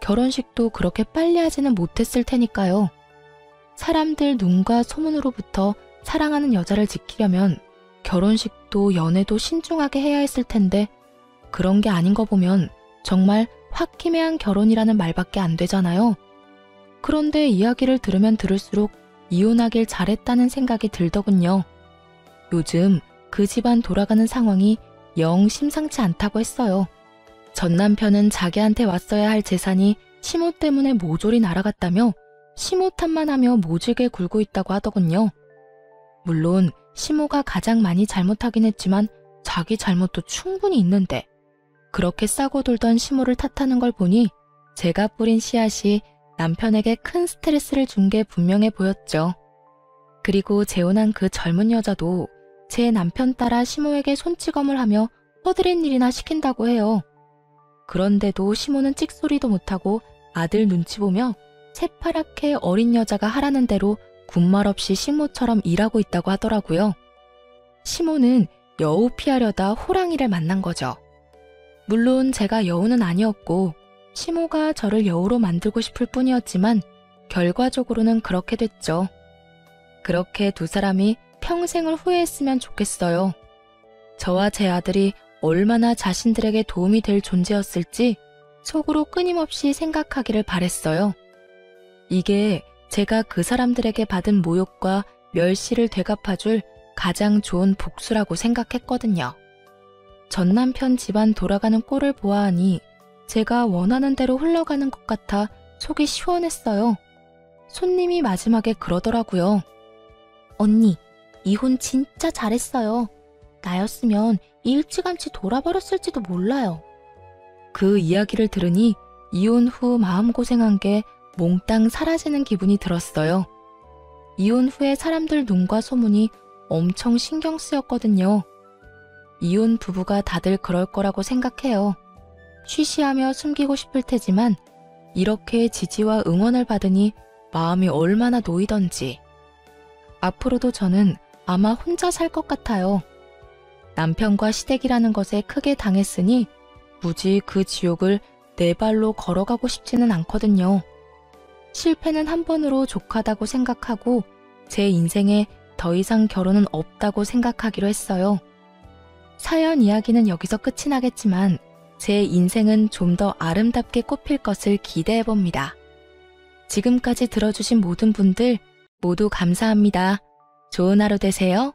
Speaker 1: 결혼식도 그렇게 빨리 하지는 못했을 테니까요. 사람들 눈과 소문으로부터 사랑하는 여자를 지키려면 결혼식도 연애도 신중하게 해야 했을 텐데 그런 게 아닌 거 보면 정말 홧김에한 결혼이라는 말밖에 안 되잖아요. 그런데 이야기를 들으면 들을수록 이혼하길 잘했다는 생각이 들더군요. 요즘 그 집안 돌아가는 상황이 영 심상치 않다고 했어요. 전 남편은 자기한테 왔어야 할 재산이 시모 때문에 모조리 날아갔다며 시모 탓만 하며 모질게 굴고 있다고 하더군요. 물론 시모가 가장 많이 잘못하긴 했지만 자기 잘못도 충분히 있는데 그렇게 싸고 돌던 시모를 탓하는 걸 보니 제가 뿌린 씨앗이 남편에게 큰 스트레스를 준 게 분명해 보였죠. 그리고 재혼한 그 젊은 여자도 제 남편 따라 시모에게 손찌검을 하며 허드렛 일이나 시킨다고 해요. 그런데도 시모는 찍소리도 못하고 아들 눈치 보며 새파랗게 어린 여자가 하라는 대로 군말 없이 식모처럼 일하고 있다고 하더라고요. 시모는 여우 피하려다 호랑이를 만난 거죠. 물론 제가 여우는 아니었고 시모가 저를 여우로 만들고 싶을 뿐이었지만 결과적으로는 그렇게 됐죠. 그렇게 두 사람이 평생을 후회했으면 좋겠어요. 저와 제 아들이 얼마나 자신들에게 도움이 될 존재였을지 속으로 끊임없이 생각하기를 바랬어요. 이게 제가 그 사람들에게 받은 모욕과 멸시를 되갚아줄 가장 좋은 복수라고 생각했거든요. 전 남편 집안 돌아가는 꼴을 보아하니 제가 원하는 대로 흘러가는 것 같아 속이 시원했어요. 손님이 마지막에 그러더라고요. 언니, 이혼 진짜 잘했어요. 나였으면 일찌감치 돌아버렸을지도 몰라요. 그 이야기를 들으니 이혼 후 마음고생한 게 몽땅 사라지는 기분이 들었어요. 이혼 후에 사람들 눈과 소문이 엄청 신경 쓰였거든요. 이혼 부부가 다들 그럴 거라고 생각해요. 쉬쉬하며 숨기고 싶을 테지만 이렇게 지지와 응원을 받으니 마음이 얼마나 놓이던지. 앞으로도 저는 아마 혼자 살 것 같아요. 남편과 시댁이라는 것에 크게 당했으니 굳이 그 지옥을 내 발로 걸어가고 싶지는 않거든요. 실패는 한 번으로 족하다고 생각하고 제 인생에 더 이상 결혼은 없다고 생각하기로 했어요. 사연 이야기는 여기서 끝이 나겠지만 제 인생은 좀 더 아름답게 꽃필 것을 기대해봅니다. 지금까지 들어주신 모든 분들 모두 감사합니다. 좋은 하루 되세요.